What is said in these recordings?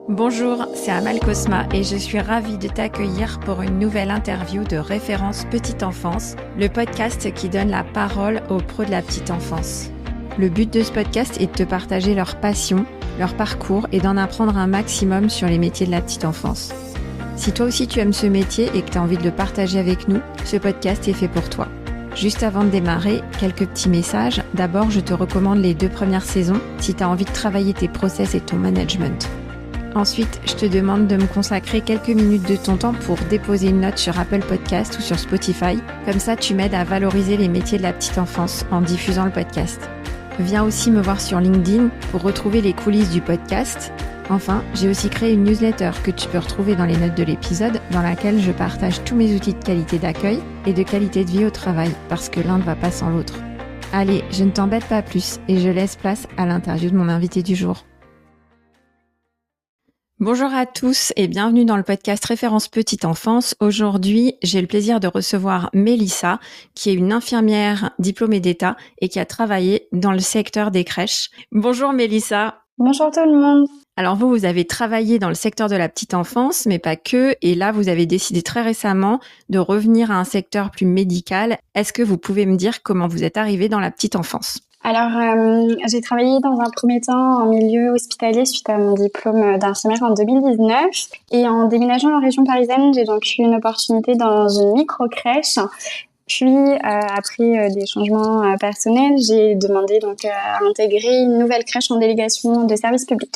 Bonjour, c'est Amal Cosma et je suis ravie de t'accueillir pour une nouvelle interview de Référence Petite Enfance, le podcast qui donne la parole aux pros de la petite enfance. Le but de ce podcast est de te partager leur passion, leur parcours et d'en apprendre un maximum sur les métiers de la petite enfance. Si toi aussi tu aimes ce métier et que tu as envie de le partager avec nous, ce podcast est fait pour toi. Juste avant de démarrer, quelques petits messages. D'abord, je te recommande les 2 premières saisons si tu as envie de travailler tes process et ton management. Ensuite, je te demande de me consacrer quelques minutes de ton temps pour déposer une note sur Apple Podcast ou sur Spotify. Comme ça, tu m'aides à valoriser les métiers de la petite enfance en diffusant le podcast. Viens aussi me voir sur LinkedIn pour retrouver les coulisses du podcast. Enfin, j'ai aussi créé une newsletter que tu peux retrouver dans les notes de l'épisode, dans laquelle je partage tous mes outils de qualité d'accueil et de qualité de vie au travail, parce que l'un ne va pas sans l'autre. Allez, je ne t'embête pas plus et je laisse place à l'interview de mon invité du jour. Bonjour à tous et bienvenue dans le podcast Référence Petite Enfance. Aujourd'hui, j'ai le plaisir de recevoir Mélissa, qui est une infirmière diplômée d'État et qui a travaillé dans le secteur des crèches. Bonjour Mélissa. Bonjour tout le monde. Alors vous avez travaillé dans le secteur de la petite enfance, mais pas que, et là vous avez décidé très récemment de revenir à un secteur plus médical. Est-ce que vous pouvez me dire comment vous êtes arrivée dans la petite enfance ? Alors, j'ai travaillé dans un premier temps en milieu hospitalier suite à mon diplôme d'infirmière en 2019. Et en déménageant en région parisienne, j'ai donc eu une opportunité dans une micro-crèche. Puis, après des changements personnels, j'ai demandé donc à intégrer une nouvelle crèche en délégation de service public.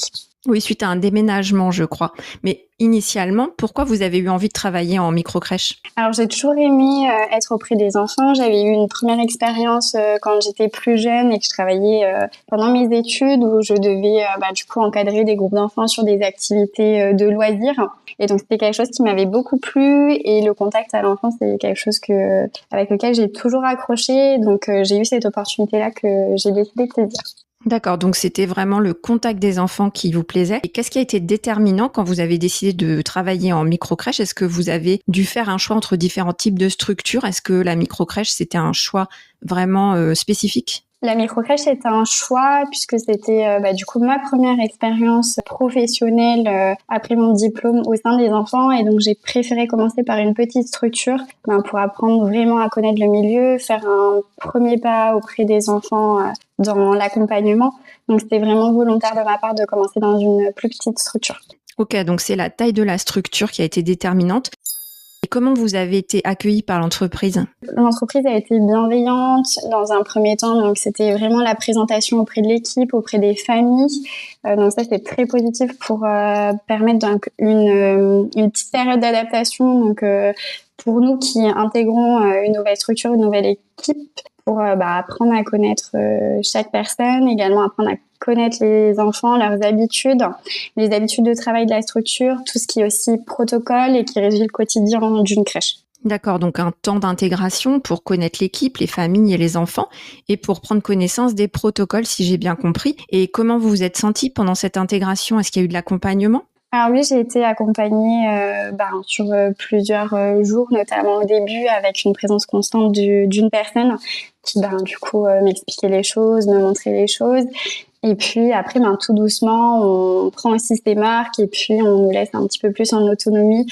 Oui, suite à un déménagement, je crois. Mais initialement, pourquoi vous avez eu envie de travailler en microcrèche ? Alors, j'ai toujours aimé être auprès des enfants. J'avais eu une première expérience quand j'étais plus jeune et que je travaillais pendant mes études où je devais du coup encadrer des groupes d'enfants sur des activités de loisirs. Et donc, c'était quelque chose qui m'avait beaucoup plu et le contact à l'enfant, c'est quelque chose avec lequel j'ai toujours accroché. Donc, j'ai eu cette opportunité-là que j'ai décidé de saisir. D'accord, donc c'était vraiment le contact des enfants qui vous plaisait. Et qu'est-ce qui a été déterminant quand vous avez décidé de travailler en microcrèche ? Est-ce que vous avez dû faire un choix entre différents types de structures ? Est-ce que la microcrèche, c'était un choix vraiment spécifique ? La microcrèche, c'était un choix puisque c'était du coup ma première expérience professionnelle après mon diplôme au sein des enfants et donc j'ai préféré commencer par une petite structure pour apprendre vraiment à connaître le milieu, faire un premier pas auprès des enfants dans l'accompagnement. Donc c'était vraiment volontaire de ma part de commencer dans une plus petite structure. Ok, donc c'est la taille de la structure qui a été déterminante. Et comment vous avez été accueillis par l'entreprise ? L'entreprise a été bienveillante dans un premier temps, donc c'était vraiment la présentation auprès de l'équipe, auprès des familles. Donc ça, c'est très positif pour permettre donc une petite période d'adaptation. Donc pour nous qui intégrons une nouvelle structure, une nouvelle équipe, pour apprendre à connaître chaque personne, également apprendre à connaître les enfants, leurs habitudes, les habitudes de travail de la structure, tout ce qui est aussi protocole et qui régit le quotidien d'une crèche. D'accord, donc un temps d'intégration pour connaître l'équipe, les familles et les enfants et pour prendre connaissance des protocoles, si j'ai bien compris. Et comment vous vous êtes sentis pendant cette intégration ? Est-ce qu'il y a eu de l'accompagnement ? Alors oui, j'ai été accompagnée sur plusieurs jours, notamment au début, avec une présence constante d'une personne qui du coup m'expliquait les choses, me montrait les choses. Et puis après, tout doucement, on prend aussi ses marques et puis on nous laisse un petit peu plus en autonomie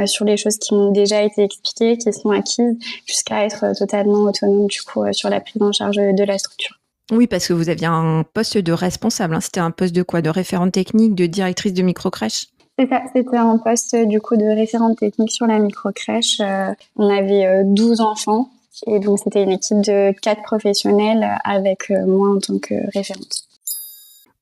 sur les choses qui ont déjà été expliquées, qui sont acquises, jusqu'à être totalement autonome du coup sur la prise en charge de la structure. Oui, parce que vous aviez un poste de responsable. C'était un poste de quoi ? De référente technique, de directrice de microcrèche ? C'est ça, c'était un poste du coup de référente technique sur la microcrèche. On avait 12 enfants et donc c'était une équipe de 4 professionnels avec moi en tant que référente.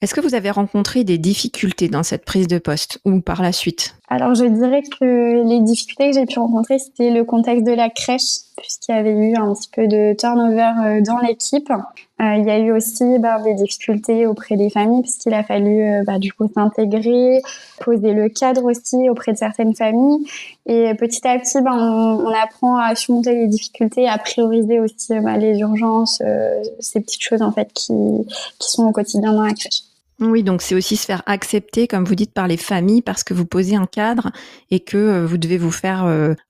Est-ce que vous avez rencontré des difficultés dans cette prise de poste ou par la suite ? Alors, je dirais que les difficultés que j'ai pu rencontrer, c'était le contexte de la crèche, puisqu'il y avait eu un petit peu de turnover dans l'équipe. Il y a eu aussi des difficultés auprès des familles, puisqu'il a fallu du coup s'intégrer, poser le cadre aussi auprès de certaines familles. Et petit à petit, on apprend à surmonter les difficultés, à prioriser aussi les urgences, ces petites choses en fait qui sont au quotidien dans la crèche. Oui, donc c'est aussi se faire accepter, comme vous dites, par les familles, parce que vous posez un cadre et que vous devez vous faire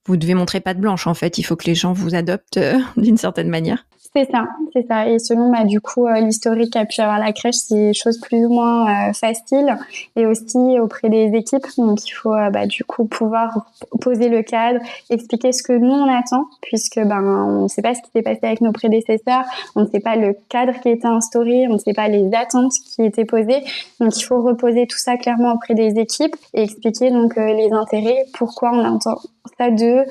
Vous devez montrer patte blanche, en fait. Il faut que les gens vous adoptent d'une certaine manière. C'est ça, c'est ça. Et selon du coup l'historique qu'a pu avoir la crèche, c'est des choses plus ou moins faciles et aussi auprès des équipes. Donc il faut du coup pouvoir poser le cadre, expliquer ce que nous on attend, puisque on ne sait pas ce qui s'est passé avec nos prédécesseurs, on ne sait pas le cadre qui a été instauré, on ne sait pas les attentes qui étaient posées. Donc il faut reposer tout ça clairement auprès des équipes et expliquer donc les intérêts, pourquoi on entend ça d'eux,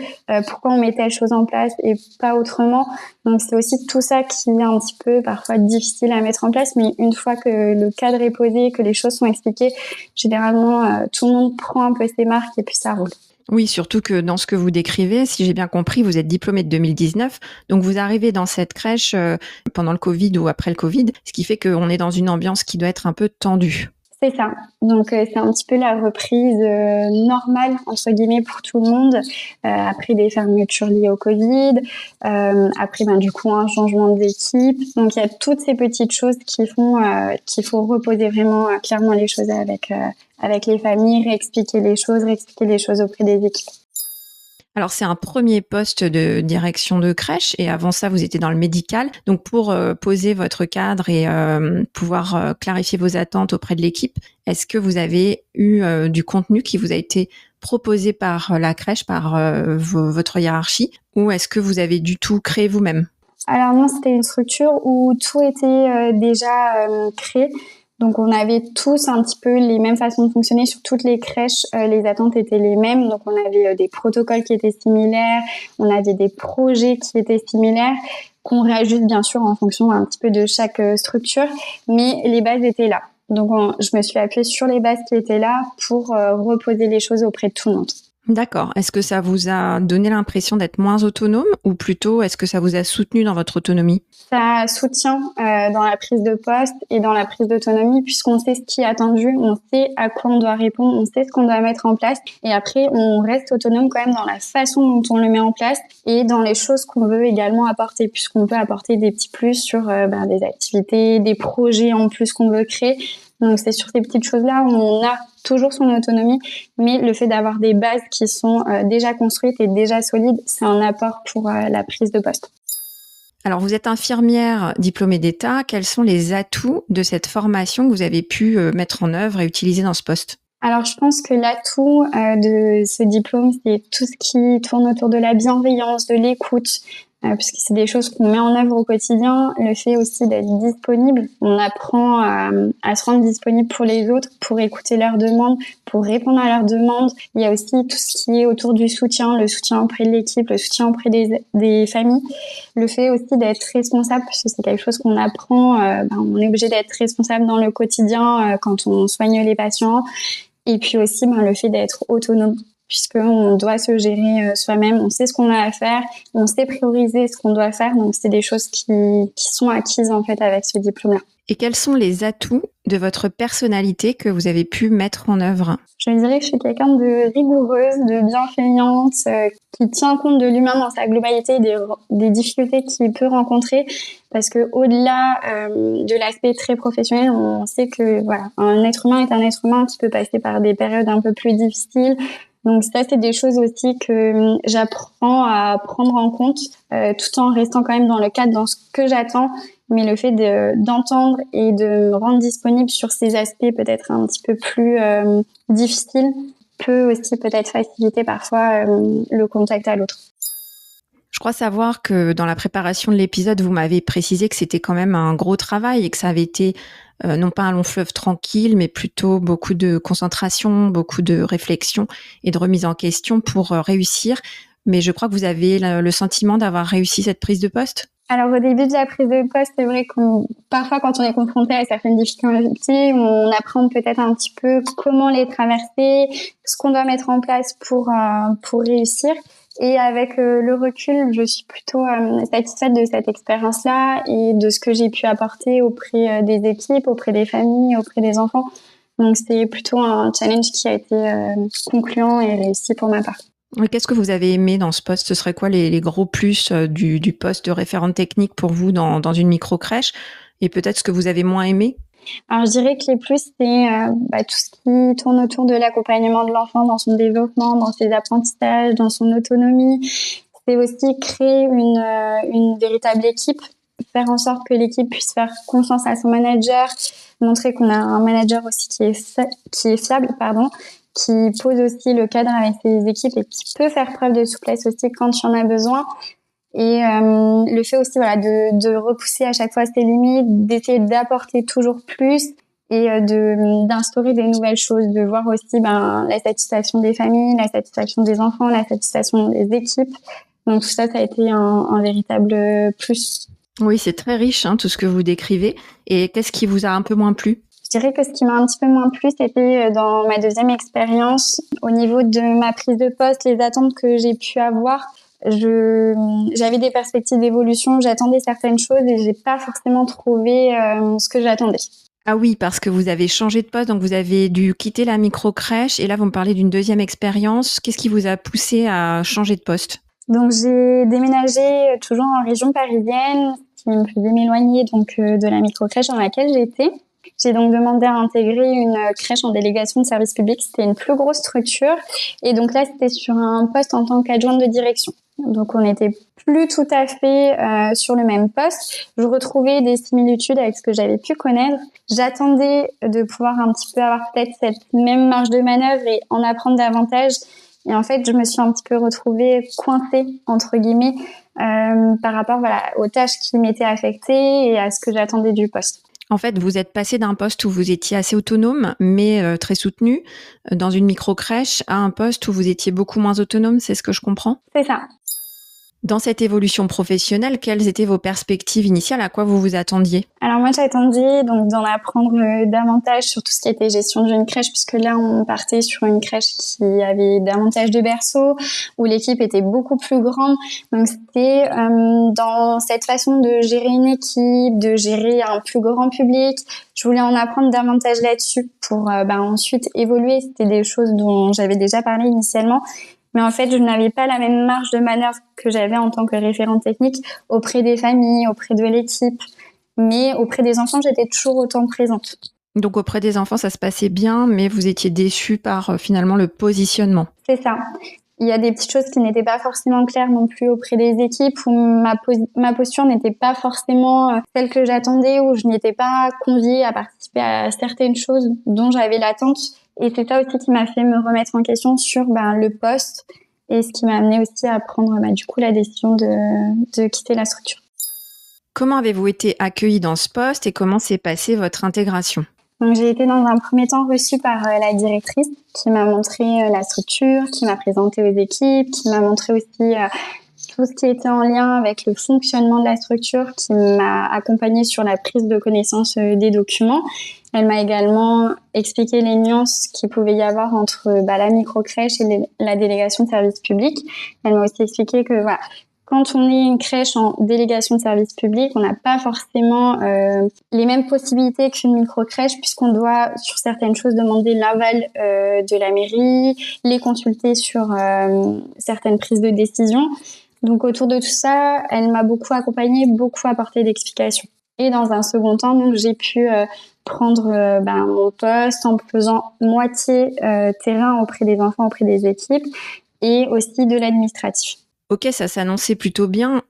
pourquoi on met telle chose en place et pas autrement. Donc c'est aussi tout ça qui est un petit peu parfois difficile à mettre en place, mais une fois que le cadre est posé, que les choses sont expliquées, généralement tout le monde prend un peu ses marques et puis ça roule. Oui, surtout que dans ce que vous décrivez, si j'ai bien compris, vous êtes diplômé de 2019, donc vous arrivez dans cette crèche pendant le Covid ou après le Covid, ce qui fait qu'on est dans une ambiance qui doit être un peu tendue. C'est ça. Donc c'est un petit peu la reprise normale entre guillemets pour tout le monde après des fermetures liées au Covid, après du coup un changement d'équipe. Donc il y a toutes ces petites choses qui font qu'il faut reposer vraiment clairement les choses avec les familles, réexpliquer les choses auprès des équipes. Alors, c'est un premier poste de direction de crèche et avant ça, vous étiez dans le médical. Donc, pour poser votre cadre et pouvoir clarifier vos attentes auprès de l'équipe, est-ce que vous avez eu du contenu qui vous a été proposé par la crèche, par votre hiérarchie, ou est-ce que vous avez du tout créé vous-même ? Alors non, c'était une structure où tout était déjà créé. Donc on avait tous un petit peu les mêmes façons de fonctionner sur toutes les crèches, les attentes étaient les mêmes, donc on avait des protocoles qui étaient similaires, on avait des projets qui étaient similaires, qu'on réajuste bien sûr en fonction un petit peu de chaque structure, mais les bases étaient là. Donc je me suis appuyée sur les bases qui étaient là pour reposer les choses auprès de tout le monde. D'accord. Est-ce que ça vous a donné l'impression d'être moins autonome ou plutôt est-ce que ça vous a soutenu dans votre autonomie ? Ça soutient dans la prise de poste et dans la prise d'autonomie puisqu'on sait ce qui est attendu, on sait à quoi on doit répondre, on sait ce qu'on doit mettre en place et après on reste autonome quand même dans la façon dont on le met en place et dans les choses qu'on veut également apporter puisqu'on peut apporter des petits plus sur des activités, des projets en plus qu'on veut créer. Donc c'est sur ces petites choses-là où on a toujours son autonomie, mais le fait d'avoir des bases qui sont déjà construites et déjà solides, c'est un apport pour la prise de poste. Alors, vous êtes infirmière diplômée d'État. Quels sont les atouts de cette formation que vous avez pu mettre en œuvre et utiliser dans ce poste ? Alors, je pense que l'atout de ce diplôme, c'est tout ce qui tourne autour de la bienveillance, de l'écoute, puisque c'est des choses qu'on met en œuvre au quotidien. Le fait aussi d'être disponible, on apprend à se rendre disponible pour les autres, pour écouter leurs demandes, pour répondre à leurs demandes. Il y a aussi tout ce qui est autour du soutien, le soutien auprès de l'équipe, le soutien auprès des familles. Le fait aussi d'être responsable, parce que c'est quelque chose qu'on apprend, on est obligé d'être responsable dans le quotidien quand on soigne les patients. Et puis aussi le fait d'être autonome, puisqu'on doit se gérer soi-même, on sait ce qu'on a à faire, on sait prioriser ce qu'on doit faire, donc c'est des choses qui sont acquises en fait avec ce diplôme-là. Et quels sont les atouts de votre personnalité que vous avez pu mettre en œuvre ? Je dirais que je suis quelqu'un de rigoureuse, de bienveillante, qui tient compte de l'humain dans sa globalité, des difficultés qu'il peut rencontrer, parce que au-delà de l'aspect très professionnel, on sait que un être humain est un être humain qui peut passer par des périodes un peu plus difficiles. Donc ça, c'est des choses aussi que j'apprends à prendre en compte, tout en restant quand même dans le cadre, dans ce que j'attends. Mais le fait d'entendre et de me rendre disponible sur ces aspects peut-être un petit peu plus difficiles peut aussi peut-être faciliter parfois le contact à l'autre. Je crois savoir que dans la préparation de l'épisode, vous m'avez précisé que c'était quand même un gros travail et que ça avait été non pas un long fleuve tranquille, mais plutôt beaucoup de concentration, beaucoup de réflexion et de remise en question pour réussir. Mais je crois que vous avez le sentiment d'avoir réussi cette prise de poste ? Alors au début de la prise de poste, c'est vrai que parfois quand on est confronté à certaines difficultés, on apprend peut-être un petit peu comment les traverser, ce qu'on doit mettre en place pour réussir. Et avec le recul, je suis plutôt satisfaite de cette expérience-là et de ce que j'ai pu apporter auprès des équipes, auprès des familles, auprès des enfants. Donc c'est plutôt un challenge qui a été concluant et réussi pour ma part. Qu'est-ce que vous avez aimé dans ce poste ? Ce serait quoi les gros plus du poste de référente technique pour vous dans une micro-crèche ? Et peut-être ce que vous avez moins aimé ? Alors, je dirais que les plus, c'est tout ce qui tourne autour de l'accompagnement de l'enfant dans son développement, dans ses apprentissages, dans son autonomie. C'est aussi créer une véritable équipe, faire en sorte que l'équipe puisse faire confiance à son manager, montrer qu'on a un manager aussi qui est fiable, qui pose aussi le cadre avec ses équipes et qui peut faire preuve de souplesse aussi quand il y en a besoin. Et le fait aussi de repousser à chaque fois ses limites, d'essayer d'apporter toujours plus et d'instaurer des nouvelles choses, de voir aussi la satisfaction des familles, la satisfaction des enfants, la satisfaction des équipes. Donc tout ça, ça a été un véritable plus. Oui, c'est très riche tout ce que vous décrivez. Et qu'est-ce qui vous a un peu moins plu ? Je dirais que ce qui m'a un petit peu moins plu, c'était dans ma deuxième expérience, au niveau de ma prise de poste, les attentes que j'ai pu avoir. J'avais des perspectives d'évolution, j'attendais certaines choses et j'ai pas forcément trouvé ce que j'attendais. Ah oui, parce que vous avez changé de poste, donc vous avez dû quitter la microcrèche et là vous me parlez d'une deuxième expérience. Qu'est-ce qui vous a poussé à changer de poste ? Donc j'ai déménagé toujours en région parisienne, ce qui me faisait m'éloigner donc de la microcrèche dans laquelle j'étais. J'ai donc demandé à intégrer une crèche en délégation de service public. C'était une plus grosse structure. Et donc là, c'était sur un poste en tant qu'adjointe de direction. Donc on n'était plus tout à fait sur le même poste. Je retrouvais des similitudes avec ce que j'avais pu connaître. J'attendais de pouvoir un petit peu avoir peut-être cette même marge de manœuvre et en apprendre davantage. Et en fait, je me suis un petit peu retrouvée coincée, entre guillemets, par rapport aux tâches qui m'étaient affectées et à ce que j'attendais du poste. En fait, vous êtes passé d'un poste où vous étiez assez autonome, mais très soutenu, dans une microcrèche, à un poste où vous étiez beaucoup moins autonome, c'est ce que je comprends ? C'est ça. Dans cette évolution professionnelle, quelles étaient vos perspectives initiales ? À quoi vous vous attendiez ? Alors moi, j'attendais donc d'en apprendre davantage sur tout ce qui était gestion d'une crèche, puisque là, on partait sur une crèche qui avait davantage de berceaux, où l'équipe était beaucoup plus grande. Donc c'était dans cette façon de gérer une équipe, de gérer un plus grand public. Je voulais en apprendre davantage là-dessus pour ensuite évoluer. C'était des choses dont j'avais déjà parlé initialement. Mais en fait, je n'avais pas la même marge de manœuvre que j'avais en tant que référente technique auprès des familles, auprès de l'équipe. Mais auprès des enfants, j'étais toujours autant présente. Donc auprès des enfants, ça se passait bien, mais vous étiez déçue par finalement le positionnement. C'est ça. Il y a des petites choses qui n'étaient pas forcément claires non plus auprès des équipes, où ma posture n'était pas forcément celle que j'attendais, où je n'étais pas conviée à participer à certaines choses dont j'avais l'attente. Et c'est ça aussi qui m'a fait me remettre en question sur le poste et ce qui m'a amené aussi à prendre la décision de quitter la structure. Comment avez-vous été accueillie dans ce poste et comment s'est passée votre intégration ? Donc, j'ai été dans un premier temps reçue par la directrice qui m'a montré la structure, qui m'a présenté aux équipes, qui m'a montré aussi tout ce qui était en lien avec le fonctionnement de la structure, qui m'a accompagnée sur la prise de connaissance des documents. Elle m'a également expliqué les nuances qu'il pouvait y avoir entre la microcrèche et la délégation de service public. Elle m'a aussi expliqué que quand on est une crèche en délégation de service public, on n'a pas forcément les mêmes possibilités qu'une microcrèche puisqu'on doit, sur certaines choses, demander l'aval de la mairie, les consulter sur certaines prises de décision. Donc, autour de tout ça, elle m'a beaucoup accompagnée, beaucoup apporté d'explications. Et dans un second temps, donc, j'ai pu prendre mon poste en faisant moitié terrain auprès des enfants, auprès des équipes et aussi de l'administratif. Ok, ça s'annonçait plutôt bien.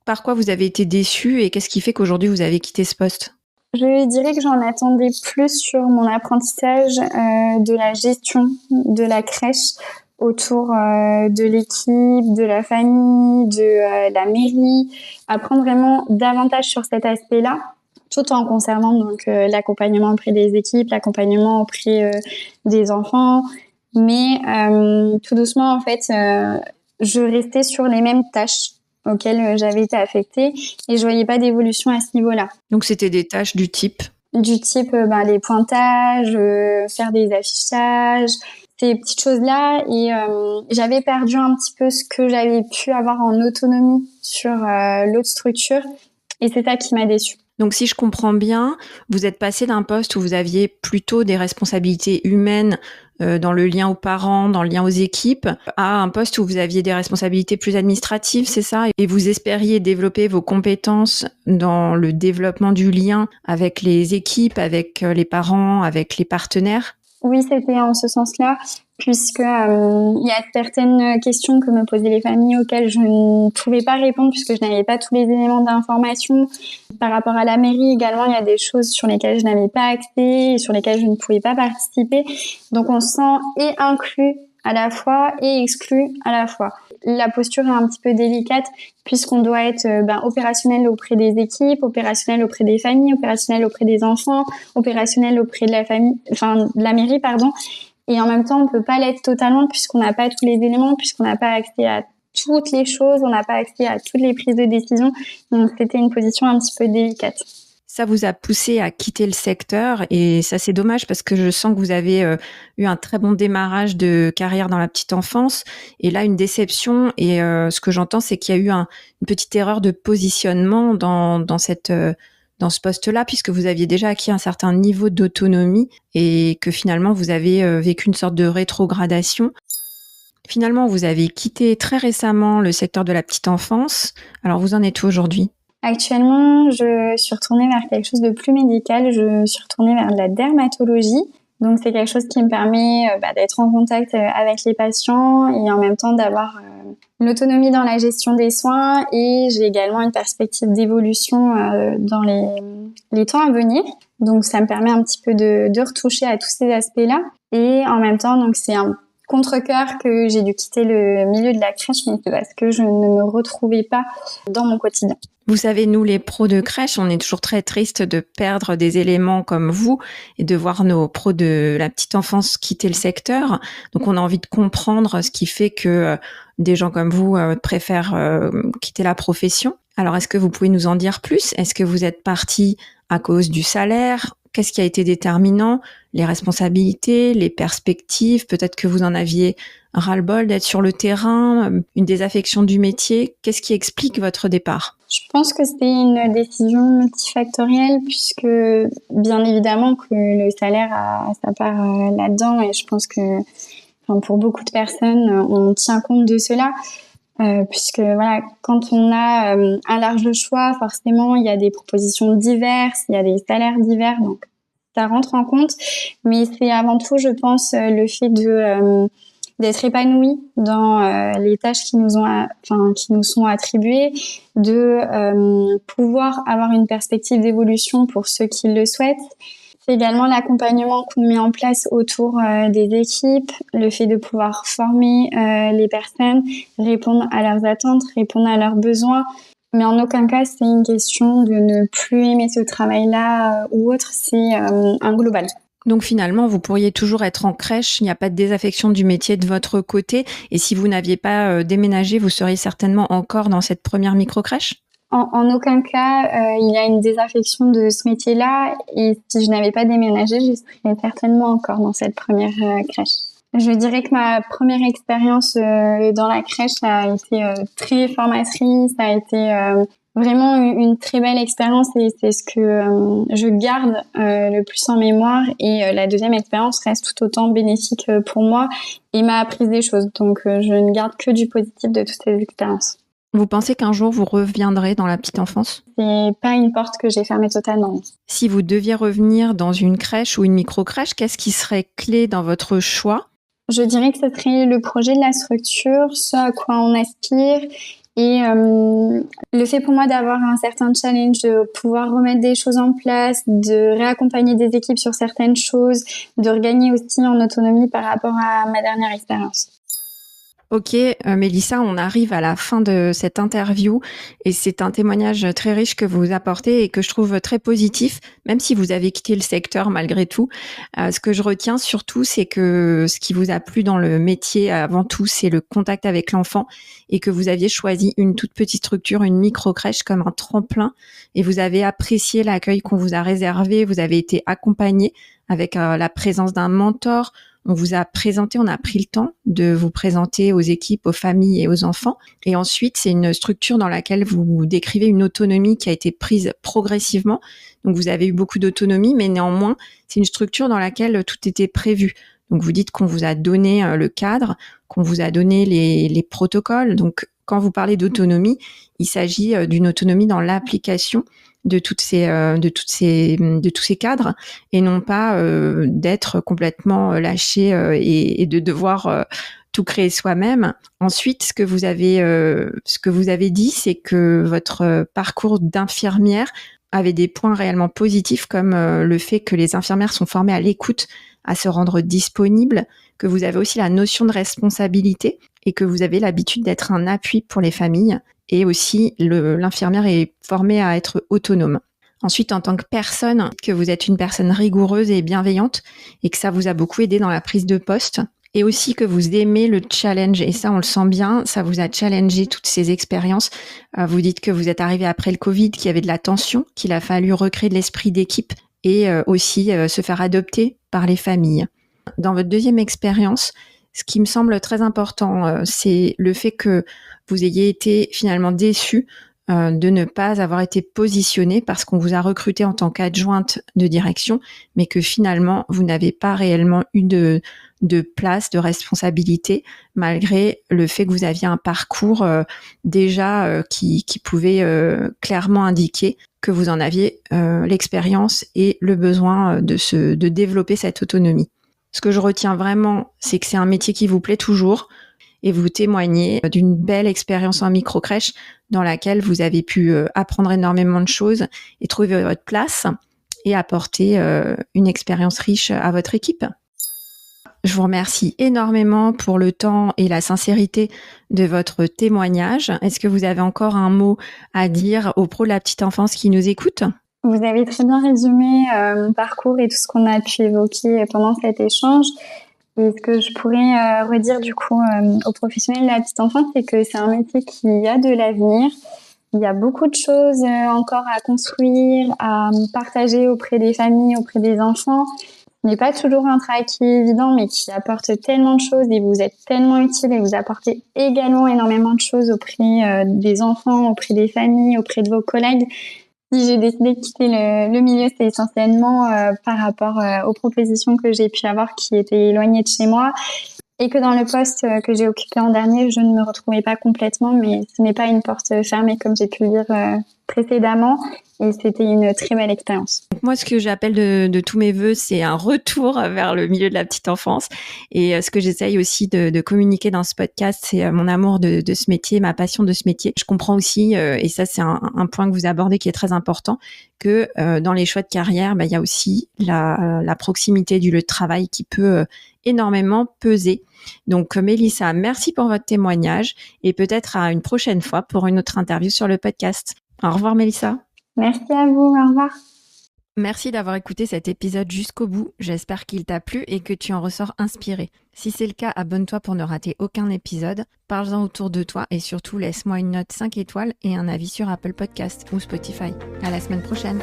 Par quoi vous avez été déçue et qu'est-ce qui fait qu'aujourd'hui vous avez quitté ce poste ? Je dirais que j'en attendais plus sur mon apprentissage de la gestion de la crèche autour de l'équipe, de la famille, de la mairie, apprendre vraiment davantage sur cet aspect-là, tout en conservant donc l'accompagnement auprès des équipes, l'accompagnement auprès des enfants, mais tout doucement en fait, je restais sur les mêmes tâches auxquelles j'avais été affectée et je voyais pas d'évolution à ce niveau-là. Donc c'était des tâches du type les pointages, faire des affichages, ces petites choses-là et j'avais perdu un petit peu ce que j'avais pu avoir en autonomie sur l'autre structure et c'est ça qui m'a déçue. Donc si je comprends bien, vous êtes passé d'un poste où vous aviez plutôt des responsabilités humaines dans le lien aux parents, dans le lien aux équipes, à un poste où vous aviez des responsabilités plus administratives, c'est ça? Et vous espériez développer vos compétences dans le développement du lien avec les équipes, avec les parents, avec les partenaires? Oui, c'était en ce sens-là, puisque il y a certaines questions que me posaient les familles auxquelles je ne pouvais pas répondre puisque je n'avais pas tous les éléments d'information. Par rapport à la mairie également, il y a des choses sur lesquelles je n'avais pas accès et sur lesquelles je ne pouvais pas participer. Donc on se sent et inclus à la fois et exclu à la fois. La posture est un petit peu délicate puisqu'on doit être opérationnel auprès des équipes, opérationnel auprès des familles, opérationnel auprès des enfants, opérationnel auprès de la famille, de la mairie, pardon. Et en même temps, on peut pas l'être totalement puisqu'on n'a pas tous les éléments, puisqu'on n'a pas accès à toutes les choses, on n'a pas accès à toutes les prises de décision. Donc c'était une position un petit peu délicate. Ça vous a poussé à quitter le secteur et ça c'est dommage parce que je sens que vous avez eu un très bon démarrage de carrière dans la petite enfance et là une déception et ce que j'entends c'est qu'il y a eu une petite erreur de positionnement dans ce poste-là puisque vous aviez déjà acquis un certain niveau d'autonomie et que finalement vous avez vécu une sorte de rétrogradation. Finalement, vous avez quitté très récemment le secteur de la petite enfance. Alors vous en êtes où aujourd'hui ? Actuellement, je suis retournée vers quelque chose de plus médical. Je suis retournée vers de la dermatologie. Donc, c'est quelque chose qui me permet d'être en contact avec les patients et en même temps d'avoir l'autonomie dans la gestion des soins. Et j'ai également une perspective d'évolution dans les temps à venir. Donc, ça me permet un petit peu de retoucher à tous ces aspects-là. Et en même temps, donc c'est un contre-cœur que j'ai dû quitter le milieu de la crèche, mais c'est parce que je ne me retrouvais pas dans mon quotidien. Vous savez, nous, les pros de crèche, on est toujours très tristes de perdre des éléments comme vous et de voir nos pros de la petite enfance quitter le secteur. Donc, on a envie de comprendre ce qui fait que des gens comme vous préfèrent quitter la profession. Alors, est-ce que vous pouvez nous en dire plus ? Est-ce que vous êtes parti à cause du salaire ? Qu'est-ce qui a été déterminant ? Les responsabilités, les perspectives, peut-être que vous en aviez ras-le-bol d'être sur le terrain, une désaffection du métier. Qu'est-ce qui explique votre départ ? Je pense que c'était une décision multifactorielle puisque bien évidemment que le salaire a sa part là-dedans et je pense que pour beaucoup de personnes, on tient compte de cela. Puisque voilà, quand on a un large choix, forcément, il y a des propositions diverses, il y a des salaires divers, donc ça rentre en compte. Mais c'est avant tout, je pense, le fait d'être épanoui dans les tâches qui nous sont attribuées, de pouvoir avoir une perspective d'évolution pour ceux qui le souhaitent. C'est également l'accompagnement qu'on met en place autour des équipes, le fait de pouvoir former les personnes, répondre à leurs attentes, répondre à leurs besoins. Mais en aucun cas, c'est une question de ne plus aimer ce travail-là ou autre, c'est un global. Donc finalement, vous pourriez toujours être en crèche, il n'y a pas de désaffection du métier de votre côté. Et si vous n'aviez pas déménagé, vous seriez certainement encore dans cette première micro-crèche ? En aucun cas, il y a une désaffection de ce métier-là. Et si je n'avais pas déménagé, je serais certainement encore dans cette première crèche. Je dirais que ma première expérience dans la crèche a été très formatrice, ça a été vraiment une très belle expérience et c'est ce que je garde le plus en mémoire. Et la deuxième expérience reste tout autant bénéfique pour moi et m'a appris des choses. Donc je ne garde que du positif de toutes ces expériences. Vous pensez qu'un jour vous reviendrez dans la petite enfance ? C'est pas une porte que j'ai fermée totalement. Si vous deviez revenir dans une crèche ou une micro-crèche, qu'est-ce qui serait clé dans votre choix ? Je dirais que ce serait le projet de la structure, ce à quoi on aspire et le fait pour moi d'avoir un certain challenge, de pouvoir remettre des choses en place, de réaccompagner des équipes sur certaines choses, de regagner aussi en autonomie par rapport à ma dernière expérience. Ok, Mélissa, on arrive à la fin de cette interview et c'est un témoignage très riche que vous apportez et que je trouve très positif, même si vous avez quitté le secteur malgré tout. Ce que je retiens surtout, c'est que ce qui vous a plu dans le métier avant tout, c'est le contact avec l'enfant et que vous aviez choisi une toute petite structure, une micro-crèche comme un tremplin et vous avez apprécié l'accueil qu'on vous a réservé, vous avez été accompagné avec la présence d'un mentor. On vous a présenté, on a pris le temps de vous présenter aux équipes, aux familles et aux enfants. Et ensuite, c'est une structure dans laquelle vous décrivez une autonomie qui a été prise progressivement. Donc, vous avez eu beaucoup d'autonomie, mais néanmoins, c'est une structure dans laquelle tout était prévu. Donc, vous dites qu'on vous a donné le cadre, qu'on vous a donné les protocoles. Donc, quand vous parlez d'autonomie, il s'agit d'une autonomie dans l'application de tous ces cadres et non pas d'être complètement lâché et de devoir tout créer soi-même. Ensuite, ce que vous avez dit, c'est que votre parcours d'infirmière avait des points réellement positifs, comme le fait que les infirmières sont formées à l'écoute, à se rendre disponibles, que vous avez aussi la notion de responsabilité et que vous avez l'habitude d'être un appui pour les familles. Et aussi, l'infirmière est formée à être autonome. Ensuite, en tant que personne, que vous êtes une personne rigoureuse et bienveillante et que ça vous a beaucoup aidé dans la prise de poste. Et aussi que vous aimez le challenge. Et ça, on le sent bien, ça vous a challengé toutes ces expériences. Vous dites que vous êtes arrivé après le Covid, qu'il y avait de la tension, qu'il a fallu recréer de l'esprit d'équipe et aussi se faire adopter par les familles. Dans votre deuxième expérience, ce qui me semble très important, c'est le fait que vous ayez été finalement déçu de ne pas avoir été positionné parce qu'on vous a recruté en tant qu'adjointe de direction, mais que finalement, vous n'avez pas réellement eu de place, de responsabilité, malgré le fait que vous aviez un parcours déjà qui pouvait clairement indiquer que vous en aviez l'expérience et le besoin de développer cette autonomie. Ce que je retiens vraiment, c'est que c'est un métier qui vous plaît toujours et vous témoignez d'une belle expérience en microcrèche dans laquelle vous avez pu apprendre énormément de choses et trouver votre place et apporter une expérience riche à votre équipe. Je vous remercie énormément pour le temps et la sincérité de votre témoignage. Est-ce que vous avez encore un mot à dire aux pros de la petite enfance qui nous écoutent ? Vous avez très bien résumé mon parcours et tout ce qu'on a pu évoquer pendant cet échange. Et ce que je pourrais redire du coup aux professionnels de la petite enfance, c'est que c'est un métier qui a de l'avenir. Il y a beaucoup de choses encore à construire, à partager auprès des familles, auprès des enfants. Ce n'est pas toujours un travail qui est évident, mais qui apporte tellement de choses et vous êtes tellement utile et vous apportez également énormément de choses auprès des enfants, auprès des familles, auprès de vos collègues. Si j'ai décidé de quitter le milieu, c'est essentiellement par rapport aux propositions que j'ai pu avoir qui étaient éloignées de chez moi et que dans le poste que j'ai occupé en dernier, je ne me retrouvais pas complètement, mais ce n'est pas une porte fermée comme j'ai pu le dire précédemment et c'était une très belle expérience. Moi, ce que j'appelle de tous mes vœux, c'est un retour vers le milieu de la petite enfance. Et ce que j'essaye aussi de communiquer dans ce podcast, c'est mon amour de ce métier, ma passion de ce métier. Je comprends aussi, et ça c'est un point que vous abordez qui est très important, que dans les choix de carrière, il y a aussi la proximité du lieu de travail qui peut énormément peser. Donc Mélissa, merci pour votre témoignage et peut-être à une prochaine fois pour une autre interview sur le podcast. Au revoir Mélissa. Merci à vous, au revoir. Merci d'avoir écouté cet épisode jusqu'au bout. J'espère qu'il t'a plu et que tu en ressors inspiré. Si c'est le cas, abonne-toi pour ne rater aucun épisode. Parle-en autour de toi et surtout laisse-moi une note 5 étoiles et un avis sur Apple Podcast ou Spotify. À la semaine prochaine.